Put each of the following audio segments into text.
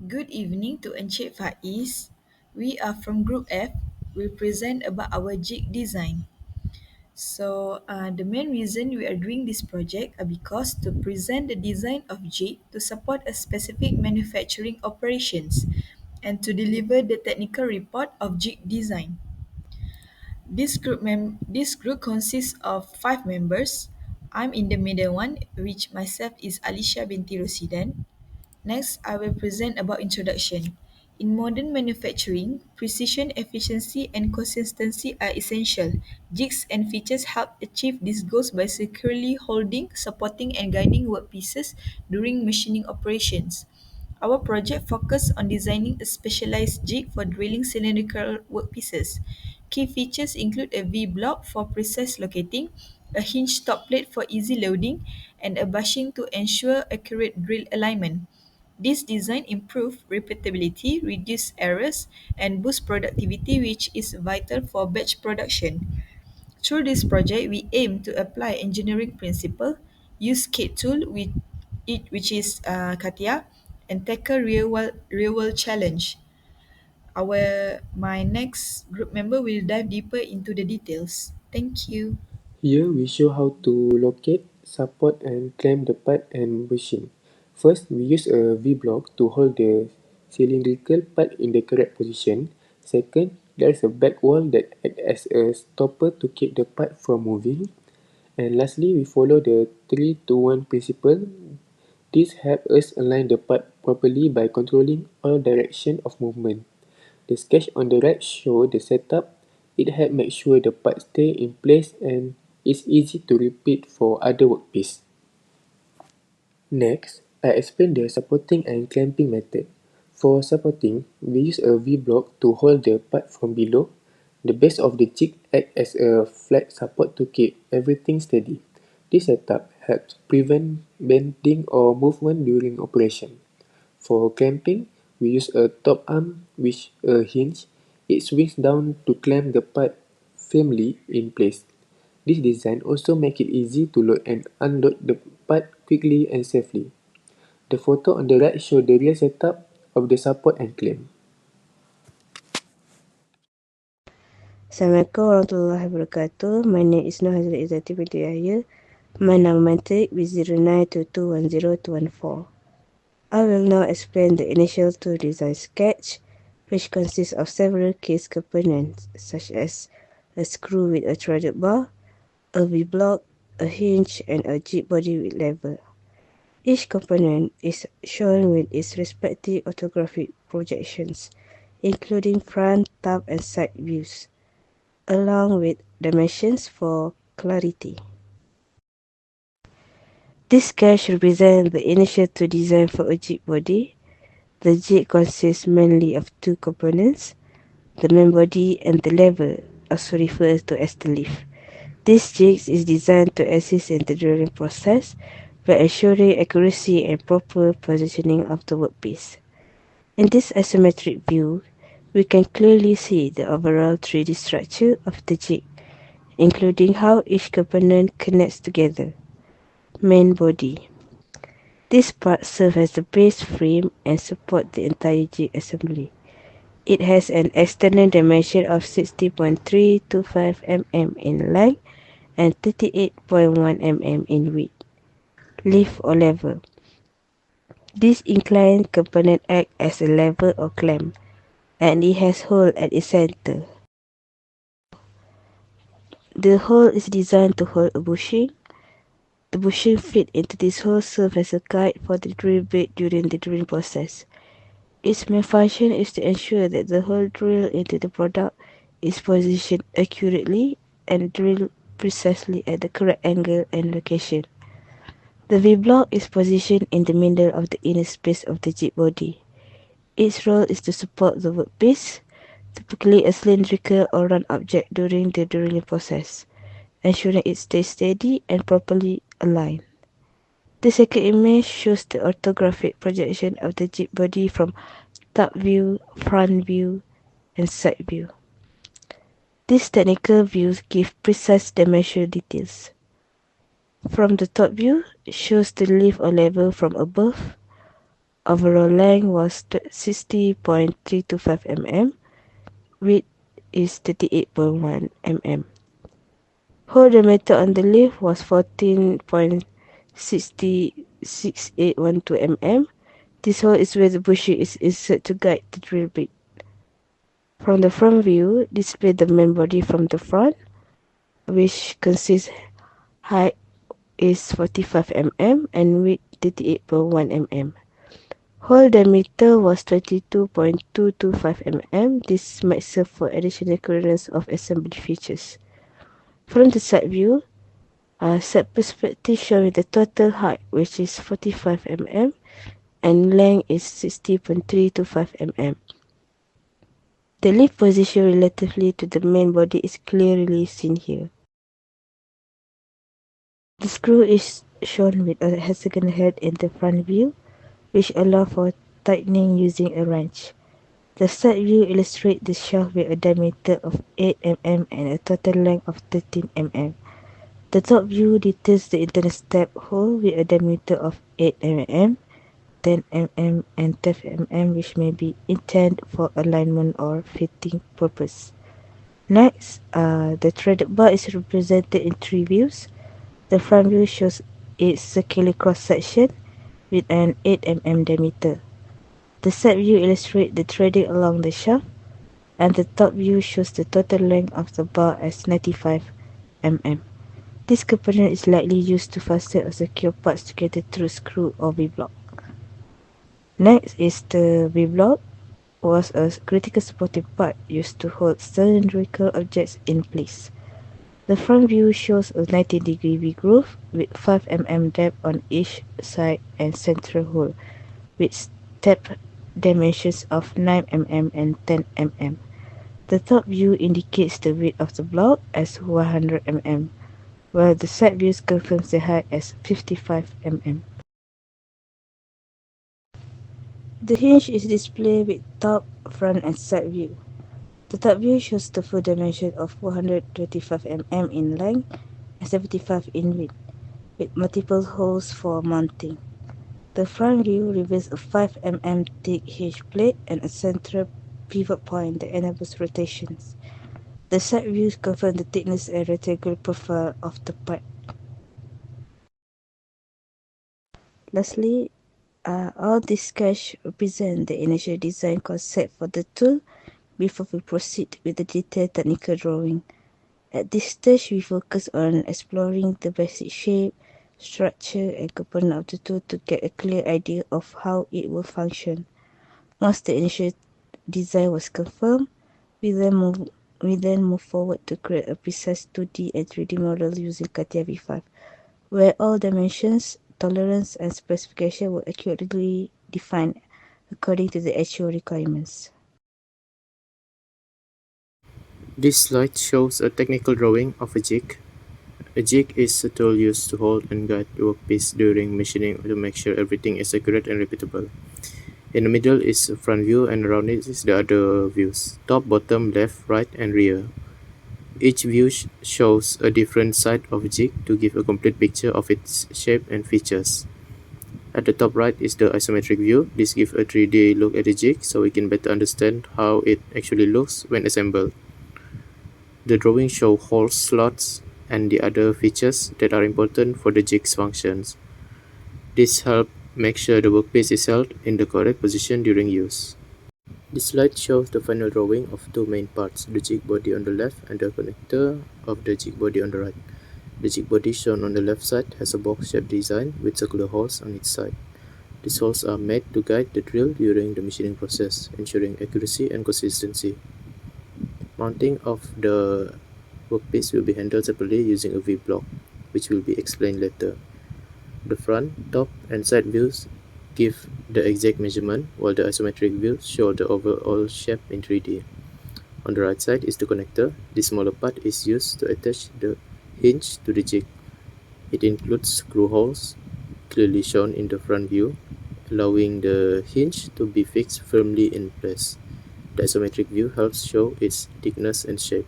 Good evening to Encik Faiz. We are from Group F. We present about our jig design. The main reason we are doing this project are because to present the design of jig to support a specific manufacturing operations and to deliver the technical report of jig design. This group consists of 5 members. I'm in the middle one, which myself is Alicia binti Rosidan. Next, I will present about introduction. In modern manufacturing, precision, efficiency, and consistency are essential. Jigs and features help achieve these goals by securely holding, supporting, and guiding workpieces during machining operations. Our project focused on designing a specialized jig for drilling cylindrical workpieces. Key features include a V-block for precise locating, a hinged top plate for easy loading, and a bushing to ensure accurate drill alignment. This design improves repeatability, reduces errors, and boosts productivity, which is vital for batch production. Through this project, we aim to apply engineering principle, use CAD tool which is CATIA, and tackle real world challenge. My next group member will dive deeper into the details. Thank you. Here we show how to locate, support and clamp the part and bushing. First, we use a V-block to hold the cylindrical part in the correct position. Second, there is a back wall that acts as a stopper to keep the part from moving. And lastly, we follow the 3 to 1 principle. This helps us align the part properly by controlling all direction of movement. The sketch on the right shows the setup. It helps make sure the part stay in place and is easy to repeat for other workpiece. Next, I explain the supporting and clamping method. For supporting, we use a V-block to hold the part from below. The base of the jig acts as a flat support to keep everything steady. This setup helps prevent bending or movement during operation. For clamping, we use a top arm with a hinge. It swings down to clamp the part firmly in place. This design also makes it easy to load and unload the part quickly and safely. The photo on the right shows the real setup of the support and clamp. Assalamualaikum warahmatullahi wabarakatuh. My name is Nur Hazrat Izzati binti Yahya. My number matric is 0922102114. I will now explain the initial tool design sketch, which consists of several case components such as a screw with a threaded bar, a V-block, a hinge, and a jig body with lever. Each component is shown with its respective orthographic projections, including front, top, and side views, along with dimensions for clarity. This sketch represents the initial tool design for a jig body. The jig consists mainly of two components, the main body and the lever, also referred to as the leaf. This jig is designed to assist in the drilling process by ensuring accuracy and proper positioning of the workpiece. In this isometric view, we can clearly see the overall 3D structure of the jig, including how each component connects together. Main body. This part serves as the base frame and supports the entire jig assembly. It has an external dimension of 60.325 mm in length and 38.1 mm in width. Leaf or lever. This inclined component acts as a lever or clamp, and it has hole at its center. The hole is designed to hold a bushing. The bushing fit into this hole serves as a guide for the drill bit during the drilling process. Its main function is to ensure that the hole drilled into the product is positioned accurately and drilled precisely at the correct angle and location. The V-block is positioned in the middle of the inner space of the jig body. Its role is to support the workpiece, typically a cylindrical or round object during the drilling process, ensuring it stays steady and properly aligned. The second image shows the orthographic projection of the jig body from top view, front view, and side view. These technical views give precise dimensional details. From the top view, it shows the lift or lever from above. Overall length was 60.325 mm. Width is 38.1 mm. Hole diameter on the leaf was 14.6812 mm. This hole is where the bushing is inserted to guide the drill bit. From the front view, display the main body from the front, which consists height is 45 mm and width 38.1 mm. Hole diameter was 22.225 mm. This might serve for additional clearance of assembly features. From the side view, set perspective showing the total height, which is 45 mm, and length is 60.325 mm. The leaf position relatively to the main body is clearly seen here. The screw is shown with a hexagon head in the front view, which allows for tightening using a wrench. The side view illustrates the shaft with a diameter of 8 mm and a total length of 13 mm. The top view details the internal step hole with a diameter of 8 mm, 10 mm and 12 mm, which may be intended for alignment or fitting purpose. Next, the threaded bar is represented in three views. The front view shows its circular cross-section with an 8 mm diameter. The side view illustrates the threading along the shaft, and the top view shows the total length of the bar as 95 mm. This component is likely used to fasten or secure parts together through screw or V-block. Next is the V-block, was a critical supporting part used to hold cylindrical objects in place. The front view shows a 90-degree V-groove with 5 mm depth on each side and central hole, with step dimensions of 9 mm and 10 mm. The top view indicates the width of the block as 100 mm, while the side views confirms the height as 55 mm. The hinge is displayed with top, front and side view. The top view shows the full dimension of 425 mm in length and 75 in width, with multiple holes for mounting. The front view reveals a 5 mm thick hinge plate and a central pivot point that enables rotations. The side views confirm the thickness and rectangular profile of the part. Lastly, all these sketches represent the initial design concept for the tool before we proceed with the detailed technical drawing. At this stage, we focus on exploring the basic shape, structure, and component of the tool to get a clear idea of how it will function. Once the initial design was confirmed, we then move forward to create a precise 2D and 3D model using CATIA V5, where all dimensions, tolerance, and specification were accurately defined according to the actual requirements. This slide shows a technical drawing of a jig. A jig is a tool used to hold and guide the workpiece during machining to make sure everything is accurate and repeatable. In the middle is the front view and around it is the other views, top, bottom, left, right and rear. Each view shows a different side of a jig to give a complete picture of its shape and features. At the top right is the isometric view. This gives a 3D look at the jig so we can better understand how it actually looks when assembled. The drawing shows holes, slots, and the other features that are important for the jig's functions. This helps make sure the workpiece is held in the correct position during use. This slide shows the final drawing of two main parts, the jig body on the left and the connector of the jig body on the right. The jig body shown on the left side has a box-shaped design with circular holes on its side. These holes are made to guide the drill during the machining process, ensuring accuracy and consistency. Mounting of the workpiece will be handled separately using a V-block, which will be explained later. The front, top, and side views give the exact measurement, while the isometric views show the overall shape in 3D. On the right side is the connector. This smaller part is used to attach the hinge to the jig. It includes screw holes, clearly shown in the front view, allowing the hinge to be fixed firmly in place. The isometric view helps show its thickness and shape.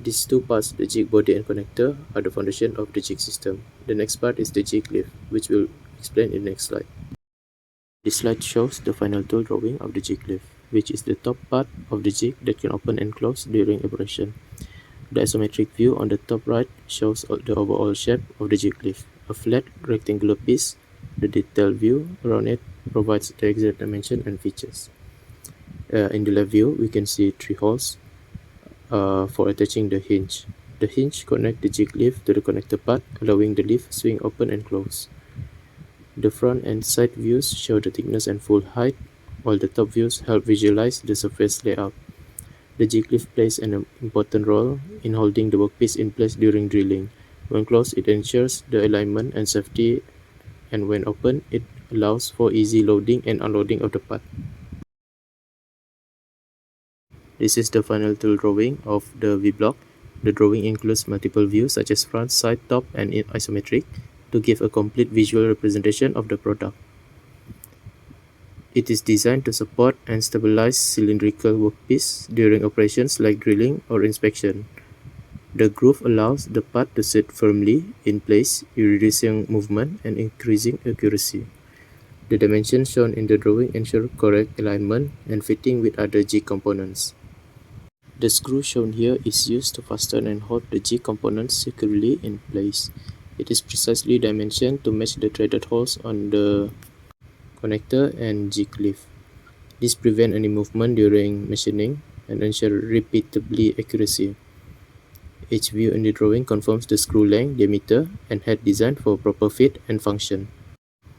These two parts, the jig body and connector, are the foundation of the jig system. The next part is the jig leaf, which we'll explain in the next slide. This slide shows the final tool drawing of the jig leaf, which is the top part of the jig that can open and close during operation. The isometric view on the top right shows the overall shape of the jig leaf, a flat rectangular piece. The detailed view around it provides the exact dimension and features. In the left view, we can see three holes for attaching the hinge. The hinge connects the jig leaf to the connector part, allowing the leaf swing open and close. The front and side views show the thickness and full height, while the top views help visualize the surface layout. The jig leaf plays an important role in holding the workpiece in place during drilling. When closed, it ensures the alignment and safety, and when open, it allows for easy loading and unloading of the part. This is the final tool drawing of the V-block. The drawing includes multiple views such as front, side, top, and isometric to give a complete visual representation of the product. It is designed to support and stabilize cylindrical workpiece during operations like drilling or inspection. The groove allows the part to sit firmly in place, reducing movement and increasing accuracy. The dimensions shown in the drawing ensure correct alignment and fitting with other jig components. The screw shown here is used to fasten and hold the jig components securely in place. It is precisely dimensioned to match the threaded holes on the connector and jig leaf. This prevents any movement during machining and ensures repeatable accuracy. Each view in the drawing confirms the screw length, diameter, and head design for proper fit and function.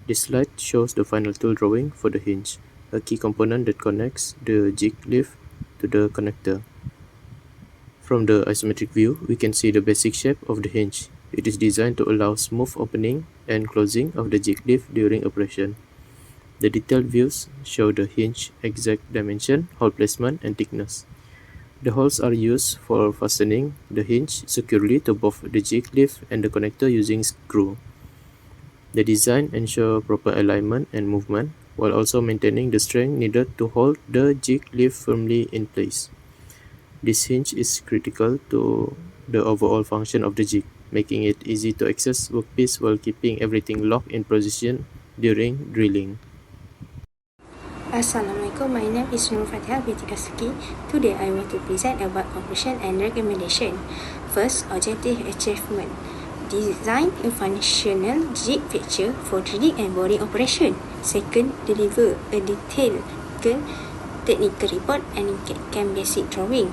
This slide shows the final tool drawing for the hinge, a key component that connects the jig leaf to the connector. From the isometric view, we can see the basic shape of the hinge. It is designed to allow smooth opening and closing of the jig leaf during operation. The detailed views show the hinge exact dimension, hole placement, and thickness. The holes are used for fastening the hinge securely to both the jig leaf and the connector using screw. The design ensures proper alignment and movement, while also maintaining the strength needed to hold the jig leaf firmly in place. This hinge is critical to the overall function of the jig, making it easy to access workpiece while keeping everything locked in position during drilling. Assalamualaikum, my name is Nur Fatihah binti Kasuki. Today I want to present about conclusion and recommendation. First, objective achievement. Design a functional jig fixture for drilling and boring operation. Second, deliver a detailed technical report and CAM basic drawing.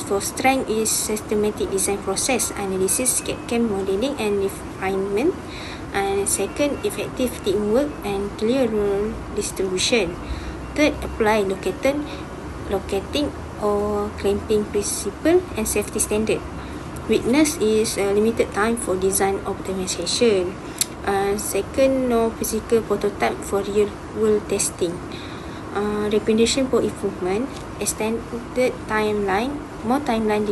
For strength is systematic design process, analysis, CAM modeling and refinement. And second, effective teamwork and clear role distribution. Third, apply locating or clamping principle and safety standard. Weakness is limited time for design optimization. Second, no physical prototype for real world testing. Recommendation for improvement: extended timeline, more timeline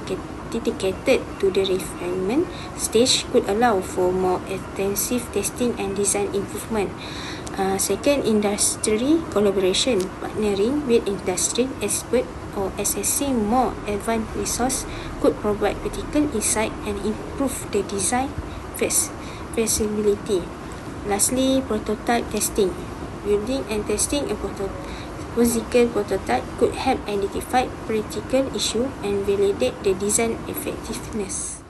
dedicated to the refinement stage could allow for more extensive testing and design improvement. Second, industry collaboration, partnering with industry expert or accessing more advanced resource could provide critical insight and improve the design feasibility. Lastly, prototype testing. Building and testing a physical prototype could help identify practical issue and validate the design effectiveness.